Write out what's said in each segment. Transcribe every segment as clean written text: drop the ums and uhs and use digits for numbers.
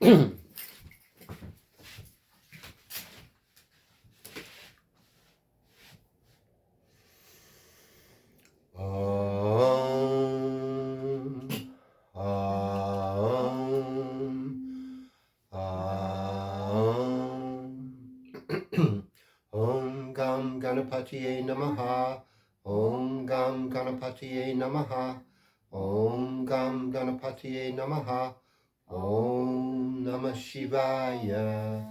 Om, Om, Om. Om Gam Ganapatiye Namaha. Om Gam Ganapatiye Namaha. Om Gam Ganapatiye Namaha. Om Namah Shivaya.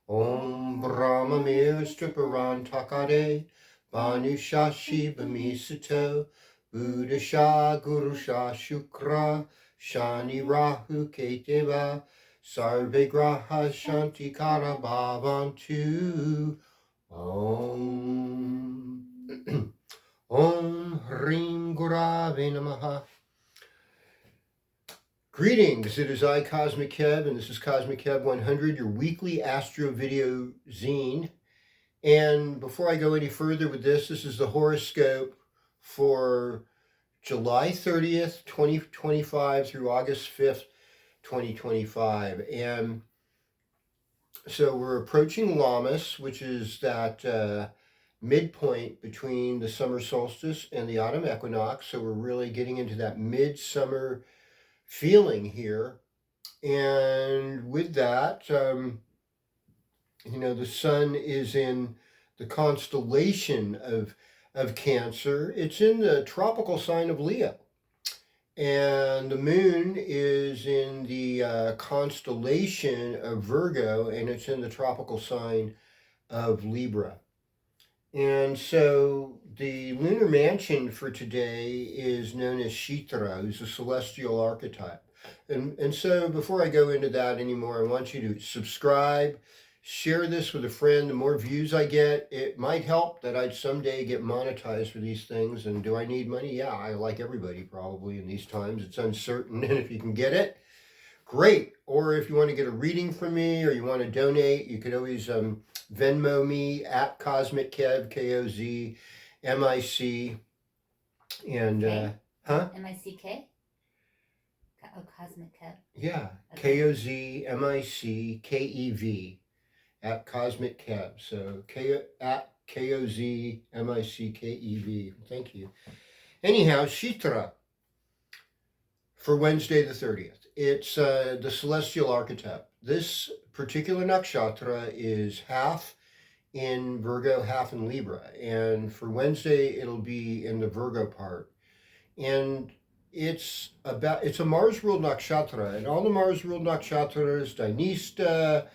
Om Brahmamir Striparan Takare. Banusha Shiva Misato. Buddhasha Gurusha Shukra. Shani Rahu Keteva. Sarve Graha Shanti Kara Bhavantu. Om. Om Hrim Gurave Namaha. Greetings, it is I, Cosmic Kev, and this is Cosmic Kev 100, your weekly astro video zine. And before I go any further with this is the horoscope for July 30th, 2025 through August 5th, 2025. And so we're approaching Lammas, which is that midpoint between the summer solstice and the autumn equinox. So we're really getting into that midsummer feeling here. And with that, the sun is in the constellation of Cancer. It's in the tropical sign of Leo. And the moon is in the constellation of Virgo, and it's in the tropical sign of Libra. And so the lunar mansion for today is known as Shitra, who's a celestial archetype. And so before I go into that anymore, I want you to subscribe, share this with a friend. The more views I get, it might help that I'd someday get monetized for these things. And do I need money? Yeah, I like everybody probably in these times. It's uncertain, and if you can get it, great. Or if you want to get a reading from me or you want to donate, you could always Venmo me at Cosmic Kev, Kozmic. And huh? M-I-C-K? Oh, Cosmic Kev. Yeah, Okay. Kozmickev at Cosmic Kev. So at Kozmickev. Thank you. Anyhow, Shitra for Wednesday the 30th. It's the celestial archetype. This particular nakshatra is half in Virgo, half in Libra. And for Wednesday, it'll be in the Virgo part. And it's a Mars ruled nakshatra. And all the Mars ruled nakshatras, Dhanista,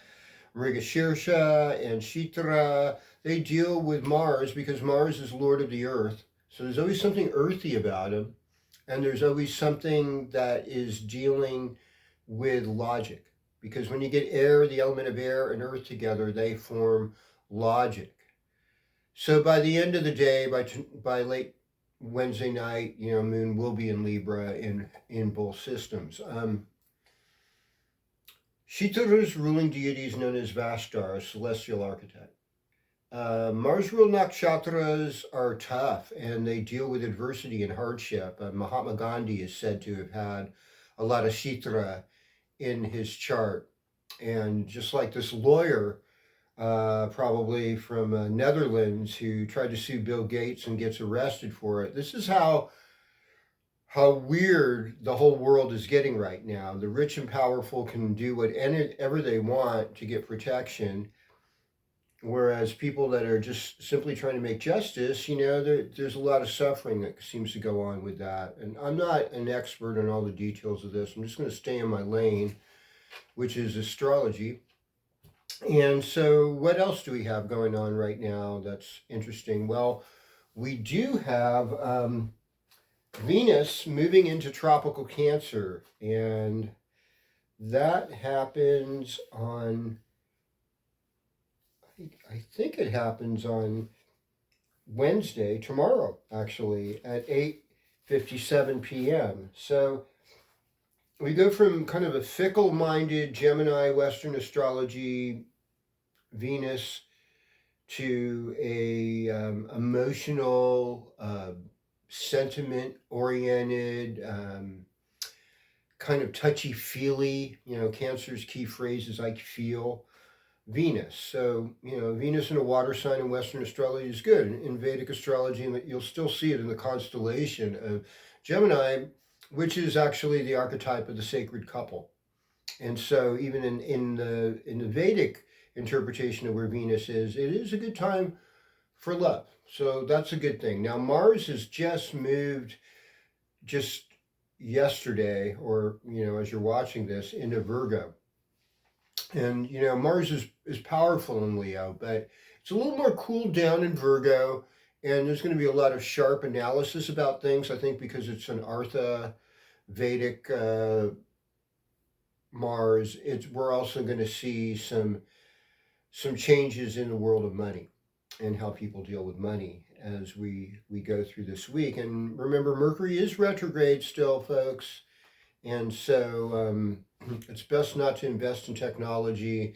Mrigashirsha, and Shitra, they deal with Mars because Mars is Lord of the Earth. So there's always something earthy about him. And there's always something that is dealing with logic. Because when you get air, the element of air, and earth together, they form logic. So by the end of the day, by late Wednesday night, moon will be in Libra in both systems. Shitra's ruling deity is known as Vashtar, a celestial archetype. Mars ruled nakshatras are tough and they deal with adversity and hardship. Mahatma Gandhi is said to have had a lot of Shitra in his chart. And just like this lawyer, probably from Netherlands, who tried to sue Bill Gates and gets arrested for it. This is how weird the whole world is getting right now. The rich and powerful can do whatever they want to get protection, whereas people that are just simply trying to make justice, there's a lot of suffering that seems to go on with that. And I'm not an expert on all the details of this. I'm just going to stay in my lane, which is astrology. And so what else do we have going on right now that's interesting? Well, we do have Venus moving into tropical Cancer, and that happens on, I think it happens on Wednesday, tomorrow, actually, at 8:57 p.m. So we go from kind of a fickle-minded Gemini Western astrology Venus to a sentiment-oriented, kind of touchy-feely. Cancer's key phrase is "I feel." Venus. So, Venus in a water sign in Western astrology is good. In Vedic astrology, and you'll still see it in the constellation of Gemini, which is actually the archetype of the sacred couple. And so, even in the Vedic interpretation of where Venus is, it is a good time for love. So that's a good thing. Now, Mars has just moved just yesterday, or as you're watching this, into Virgo. And Mars is powerful in Leo, but it's a little more cooled down in Virgo. And there's going to be a lot of sharp analysis about things, I think, because it's an Artha Vedic Mars. We're also going to see some changes in the world of money and how people deal with money as we go through this week. And remember, Mercury is retrograde still, folks. And so it's best not to invest in technology,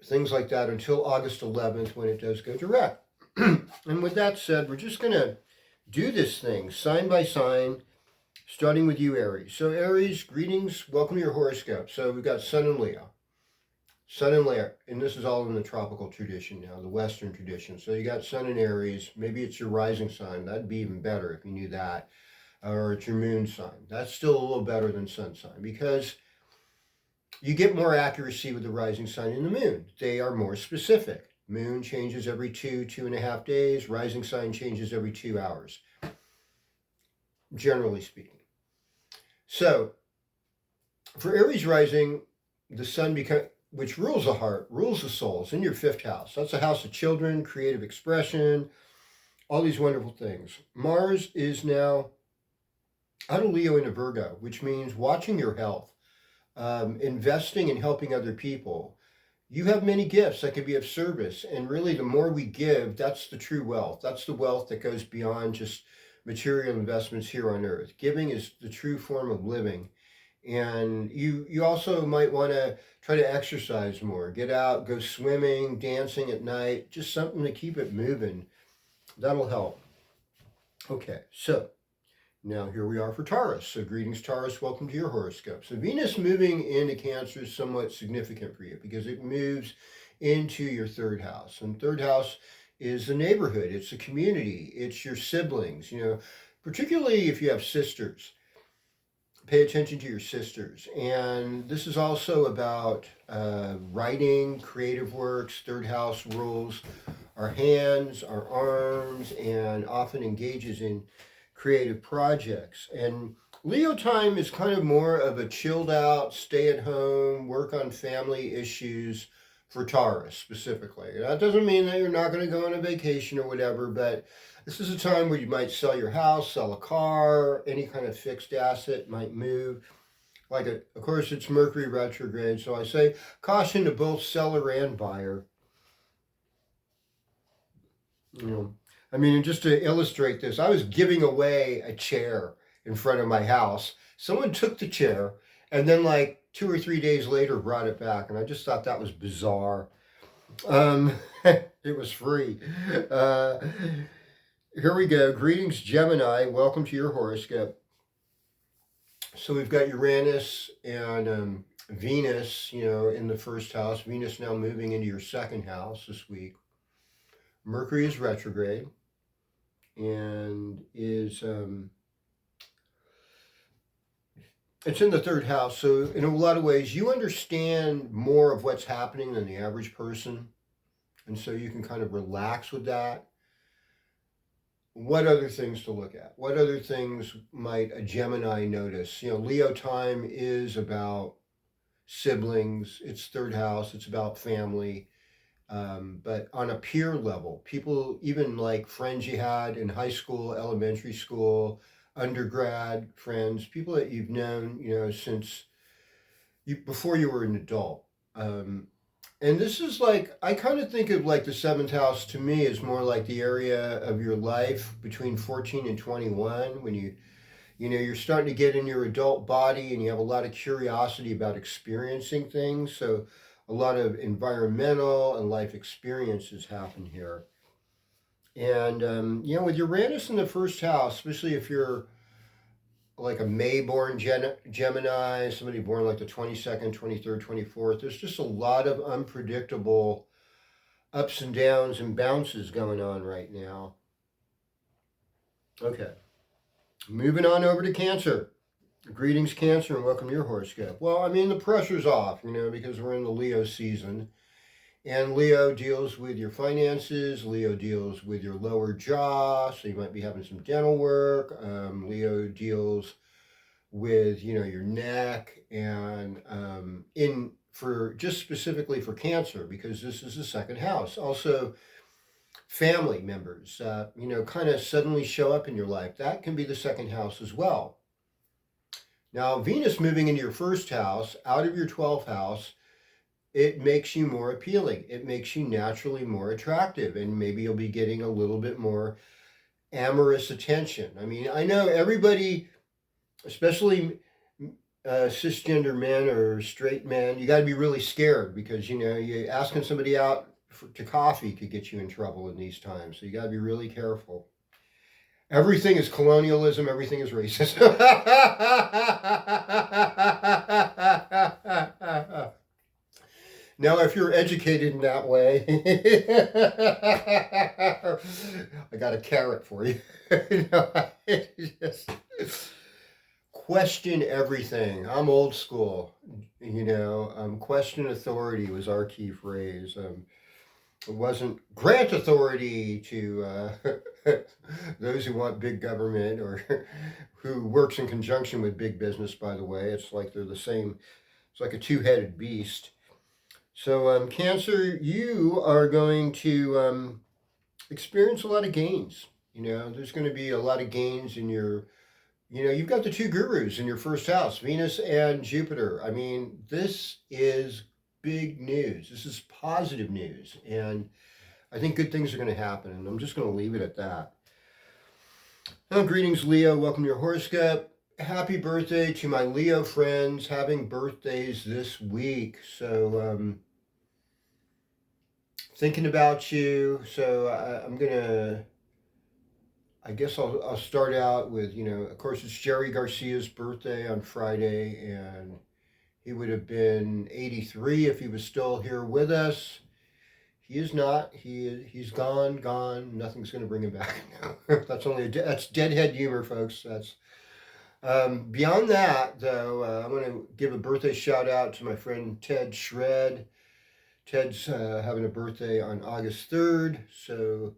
things like that, until August 11th when it does go direct. And with that said, we're just going to do this thing sign by sign, starting with you, Aries. So, Aries, greetings. Welcome to your horoscope. So, we've got Sun and Leo. Sun and Leo, and this is all in the tropical tradition now, the Western tradition. So, you got Sun and Aries. Maybe it's your rising sign. That'd be even better if you knew that. Or it's your moon sign. That's still a little better than sun sign because you get more accuracy with the rising sign and the moon. They are more specific. Moon changes every 2.5 days. Rising sign changes every 2 hours, generally speaking. So, for Aries rising, the sun, which rules the heart, rules the soul. It's in your 5th house. That's a house of children, creative expression, all these wonderful things. Mars is now out of Leo into Virgo, which means watching your health, investing and helping other people. You have many gifts that can be of service, and really the more we give, that's the true wealth. That's the wealth that goes beyond just material investments here on earth. Giving is the true form of living. And you also might want to try to exercise more, get out, go swimming, dancing at night, just something to keep it moving. That'll help. Okay, so now here we are for Taurus. So greetings, Taurus. Welcome to your horoscope. So Venus moving into Cancer is somewhat significant for you because it moves into your 3rd house. And 3rd house is the neighborhood. It's the community. It's your siblings. Particularly if you have sisters. Pay attention to your sisters. And this is also about writing, creative works. 3rd house rules our hands, our arms, and often engages in creative projects. And Leo time is kind of more of a chilled out, stay at home, work on family issues for Taurus specifically. That doesn't mean that you're not going to go on a vacation or whatever, but this is a time where you might sell your house, sell a car, any kind of fixed asset might move. Of course, it's Mercury retrograde, so I say caution to both seller and buyer. Just to illustrate this, I was giving away a chair in front of my house. Someone took the chair and then 2 or 3 days later brought it back. And I just thought that was bizarre. It was free. Here we go. Greetings, Gemini. Welcome to your horoscope. So we've got Uranus and Venus, in the 1st house. Venus now moving into your 2nd house this week. Mercury is retrograde and is it's in the 3rd house. So in a lot of ways, you understand more of what's happening than the average person. And so you can kind of relax with that. What other things to look at? What other things might a Gemini notice? Leo time is about siblings. It's 3rd house. It's about family. But on a peer level, people, even like friends you had in high school, elementary school, undergrad friends, people that you've known, since before you were an adult. And this is I kind of think of the 7th house to me is more like the area of your life between 14 and 21 when you're starting to get in your adult body and you have a lot of curiosity about experiencing things. So a lot of environmental and life experiences happen here. And, with Uranus in the 1st house, especially if you're like a May-born Gemini, somebody born like the 22nd, 23rd, 24th. There's just a lot of unpredictable ups and downs and bounces going on right now. Okay, moving on over to Cancer. Greetings, Cancer, and welcome to your horoscope. Well, I mean, the pressure's off, because we're in the Leo season. And Leo deals with your finances. Leo deals with your lower jaw, so you might be having some dental work. Leo deals with your neck, and just specifically for Cancer, because this is the second house. Also, family members, kind of suddenly show up in your life. That can be the second house as well. Now, Venus moving into your first house, out of your 12th house, it makes you more appealing. It makes you naturally more attractive, and maybe you'll be getting a little bit more amorous attention. I mean, I know everybody, especially cisgender men or straight men, you got to be really scared, because you asking somebody out to coffee could get you in trouble in these times. So you got to be really careful. Everything is colonialism. Everything is racism. Now, if you're educated in that way, I got a carrot for you. Just question everything. I'm old school. Question authority was our key phrase. It wasn't grant authority to those who want big government or who works in conjunction with big business, by the way. It's like they're the same. It's like a two-headed beast. So, Cancer, you are going to experience a lot of gains. There's going to be a lot of gains in your, you've got the two gurus in your first house, Venus and Jupiter. I mean, this is big news. This is positive news. And I think good things are going to happen. And I'm just going to leave it at that. Now, greetings, Leo. Welcome to your horoscope. Happy birthday to my Leo friends having birthdays this week. So, thinking about you. So I guess I'll start out with, of course, it's Jerry Garcia's birthday on Friday, and he would have been 83 if he was still here with us. He is not. He's gone. Nothing's going to bring him back now. That's deadhead humor, folks. That's beyond that, though. I'm going to give a birthday shout out to my friend Ted Shred. Ted's having a birthday on August 3rd. So,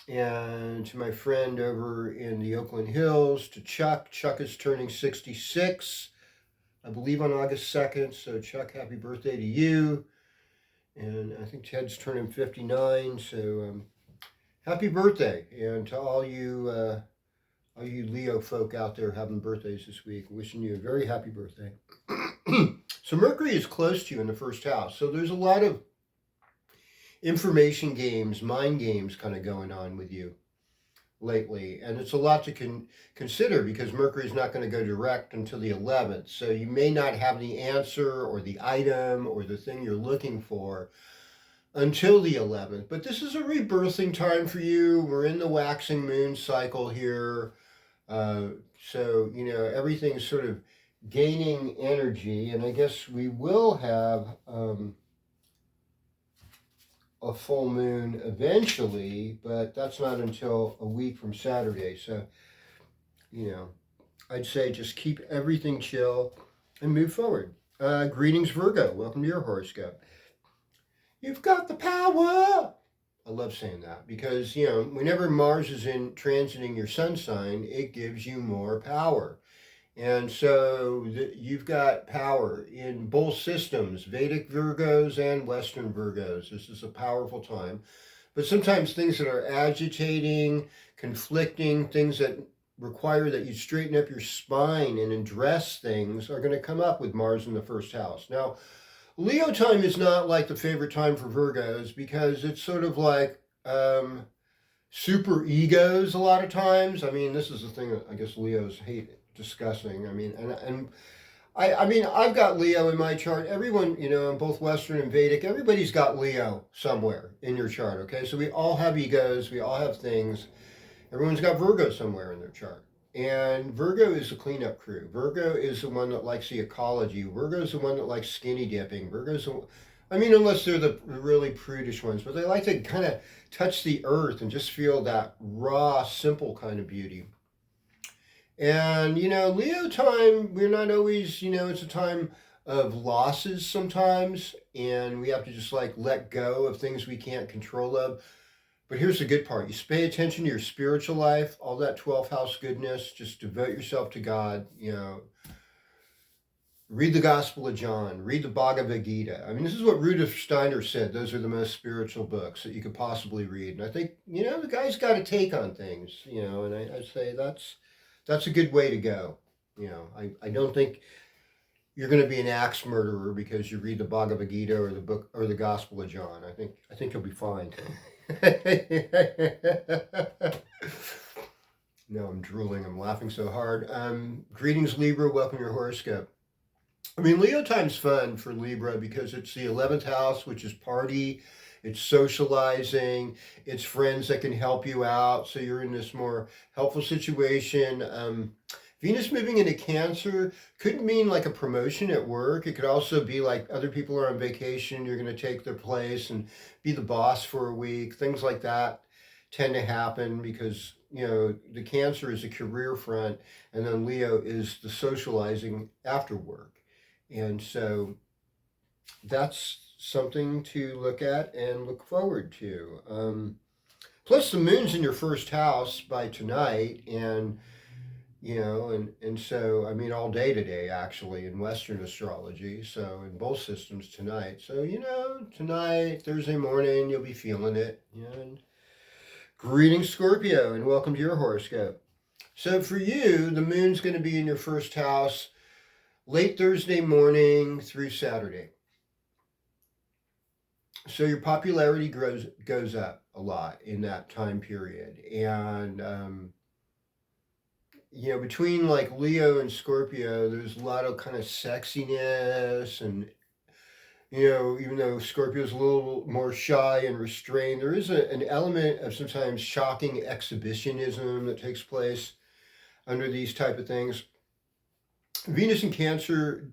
and to my friend over in the Oakland Hills, to Chuck. Chuck is turning 66, I believe, on August 2nd. So, Chuck, happy birthday to you. And I think Ted's turning 59. So, happy birthday. And to all you Leo folk out there having birthdays this week, wishing you a very happy birthday. So Mercury is close to you in the first house. So there's a lot of information games, mind games kind of going on with you lately. And it's a lot to consider, because Mercury is not going to go direct until the 11th. So you may not have the answer or the item or the thing you're looking for until the 11th. But this is a rebirthing time for you. We're in the waxing moon cycle here. So, everything's sort of gaining energy, and I guess we will have a full moon eventually, but that's not until a week from Saturday. So, I'd say just keep everything chill and move forward. Greetings, Virgo. Welcome to your horoscope. You've got the power. I love saying that, because, whenever Mars is in transiting your sun sign, it gives you more power. And so you've got power in both systems, Vedic Virgos and Western Virgos. This is a powerful time. But sometimes things that are agitating, conflicting, things that require that you straighten up your spine and address things are going to come up with Mars in the first house. Now, Leo time is not like the favorite time for Virgos, because it's sort of like super egos a lot of times. I mean, this is the thing that I guess Leos hate discussing. I mean, I've got Leo in my chart. Everyone, in both Western and Vedic, everybody's got Leo somewhere in your chart, okay? So we all have egos, we all have things. Everyone's got Virgo somewhere in their chart. And Virgo is the cleanup crew. Virgo is the one that likes the ecology. Virgo is the one that likes skinny dipping. I mean, unless they're the really prudish ones, but they like to kind of touch the earth and just feel that raw, simple kind of beauty. And, Leo time, we're not always, it's a time of losses sometimes, and we have to just like let go of things we can't control of. But here's the good part: you pay attention to your spiritual life, all that 12th house goodness, just devote yourself to God, read the Gospel of John, read the Bhagavad Gita. I mean, this is what Rudolf Steiner said. Those are the most spiritual books that you could possibly read. And I think, the guy's got a take on things, and I say that's a good way to go. I don't think you're going to be an axe murderer because you read the Bhagavad Gita or the book or the Gospel of John. I think you'll be fine. No, I'm drooling. I'm laughing so hard. Greetings, Libra. Welcome to your horoscope. I mean, Leo time's fun for Libra because it's the 11th house, which is party, it's socializing, it's friends that can help you out. So you're in this more helpful situation. Venus moving into Cancer could mean like a promotion at work. It could also be like other people are on vacation, you're going to take their place and be the boss for a week. Things like that tend to happen because, the Cancer is the career front, and then Leo is the socializing after work. And so that's something to look at and look forward to. Plus, the moon's in your first house by tonight, and so I mean all day today actually in Western astrology. So in both systems tonight. So tonight, Thursday morning, you'll be feeling it. And greetings, Scorpio, and welcome to your horoscope. So for you, the moon's going to be in your first house late Thursday morning through Saturday. So your popularity goes up a lot in that time period. And, between like Leo and Scorpio, there's a lot of kind of sexiness. And, even though Scorpio's a little more shy and restrained, there is an element of sometimes shocking exhibitionism that takes place under these type of things. Venus in Cancer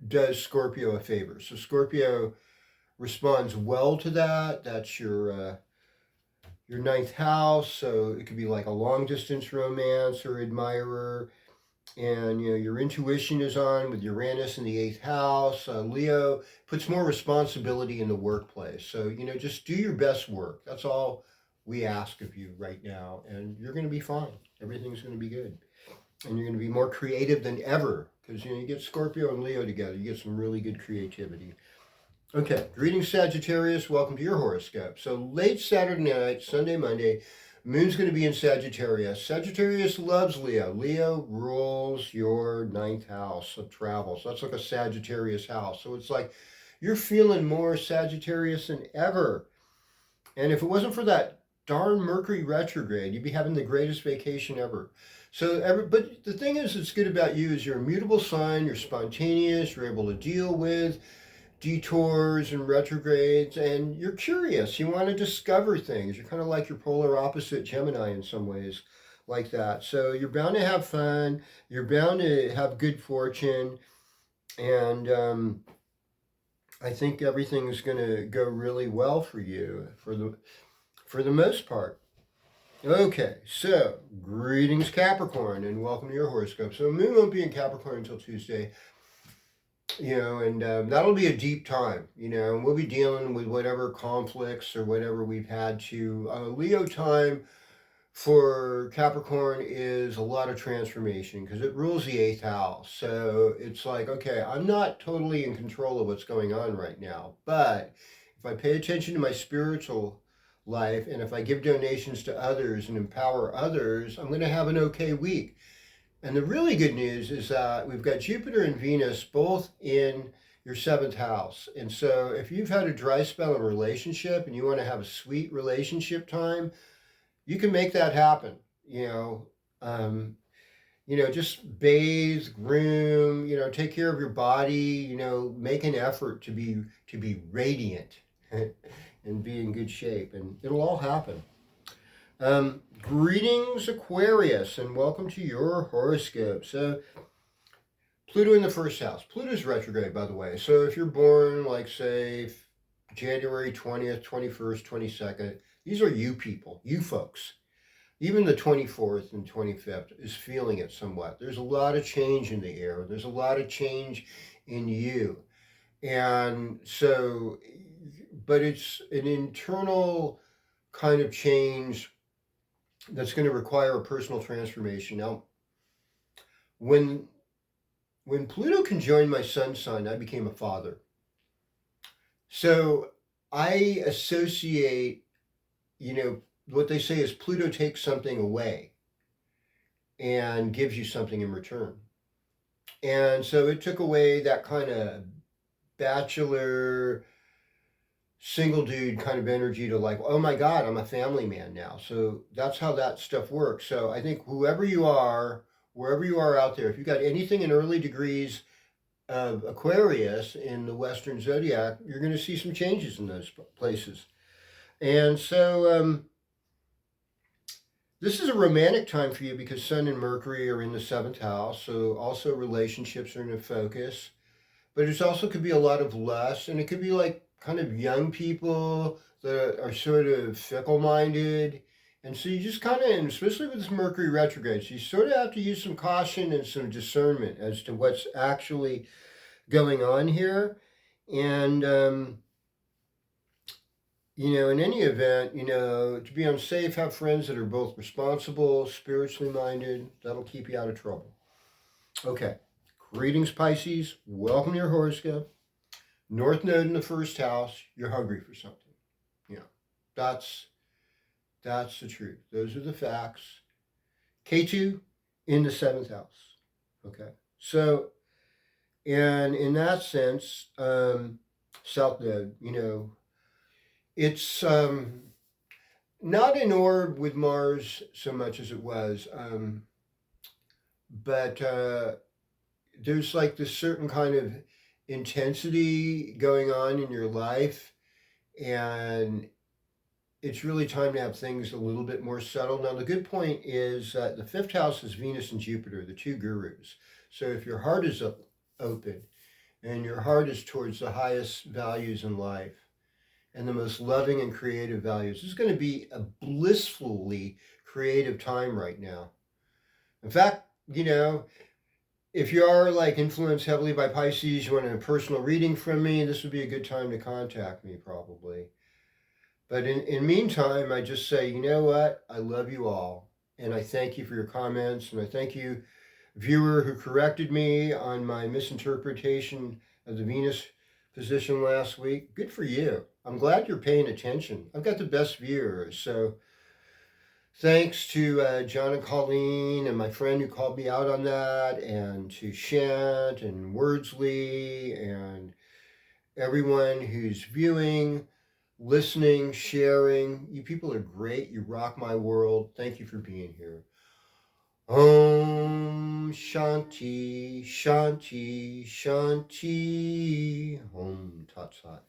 does Scorpio a favor. So Scorpio responds well to that. That's your ninth house. So it could be like a long distance romance or admirer. And your intuition is on with Uranus in the 8th house. Leo puts more responsibility in the workplace. So just do your best work. That's all we ask of you right now, and you're going to be fine. Everything's going to be good. And you're going to be more creative than ever because you get Scorpio and Leo together, you get some really good creativity. Okay, greetings, Sagittarius. Welcome to your horoscope. So late Saturday night, Sunday, Monday, moon's going to be in Sagittarius. Sagittarius loves Leo. Leo rules your 9th house of travel. So that's like a Sagittarius house. So it's like you're feeling more Sagittarius than ever. And if it wasn't for that darn Mercury retrograde, you'd be having the greatest vacation ever. But the thing is, that's good about you is you're a mutable sign, you're spontaneous, you're able to deal with detours and retrogrades, and you're curious. You want to discover things. You're kind of like your polar opposite Gemini in some ways like that. So you're bound to have fun. You're bound to have good fortune. And I think everything's going to go really well for you for the most part. Okay, so greetings, Capricorn, and welcome to your horoscope. So moon won't be in Capricorn until Tuesday, and that'll be a deep time, and we'll be dealing with whatever conflicts or whatever we've had to. Leo time for Capricorn is a lot of transformation because it rules the 8th house. So it's like, okay, I'm not totally in control of what's going on right now, but if I pay attention to my spiritual life and if I give donations to others and empower others, I'm going to have an okay week. And the really good news is that we've got Jupiter and Venus both in your 7th house. And so if you've had a dry spell in a relationship and you want to have a sweet relationship time, you can make that happen. Just bathe, groom, take care of your body, make an effort to be radiant and be in good shape, and it'll all happen. Greetings, Aquarius, and welcome to your horoscope. So, Pluto in the first house. Pluto's retrograde, by the way. So, if you're born, like, say, January 20th, 21st, 22nd, these are you people, you folks. Even the 24th and 25th is feeling it somewhat. There's a lot of change in the air, there's a lot of change in you. And so, but it's an internal kind of change that's going to require a personal transformation. Now, when when Pluto conjoined my sun's sign, I became a father. So I associate, what they say is Pluto takes something away and gives you something in return. And so it took away that kind of bachelor, single dude kind of energy to like, oh my God, I'm a family man now. So that's how that stuff works. So I think whoever you are, wherever you are out there, if you got anything in early degrees of Aquarius in the Western zodiac, you're going to see some changes in those places. And so this is a romantic time for you because Sun and Mercury are in the seventh house. So also relationships are in the focus. But it also could be a lot of lust, and it could be like kind of young people that are sort of fickle minded. And so you just kind of, and especially with this Mercury retrograde, so you sort of have to use some caution and some discernment as to what's actually going on here. And, in any event, to be unsafe, have friends that are both responsible, spiritually minded. That'll keep you out of trouble. Okay. Greetings, Pisces. Welcome to your horoscope. North Node in the first house. You're hungry for something. That's the truth. Those are the facts. K2 in the seventh house. Okay. So, and in that sense, South Node, it's not in orb with Mars so much as it was, but there's like this certain kind of intensity going on in your life, and it's really time to have things a little bit more settled. Now, the good point is that the fifth house is Venus and Jupiter, the two gurus. So if your heart is open and your heart is towards the highest values in life and the most loving and creative values, this is going to be a blissfully creative time right now. In fact, if you are like influenced heavily by Pisces, you want a personal reading from me, this would be a good time to contact me probably. But in meantime, I just say, you know what? I love you all. And I thank you for your comments. And I thank you, viewer, who corrected me on my misinterpretation of the Venus position last week. Good for you. I'm glad you're paying attention. I've got the best viewers. So thanks to John and Colleen and my friend who called me out on that, and to Shant and Wordsley and everyone who's viewing, listening, sharing. You people are great. You rock my world. Thank you for being here. Om Shanti, Shanti, Shanti. Om Tat Sat.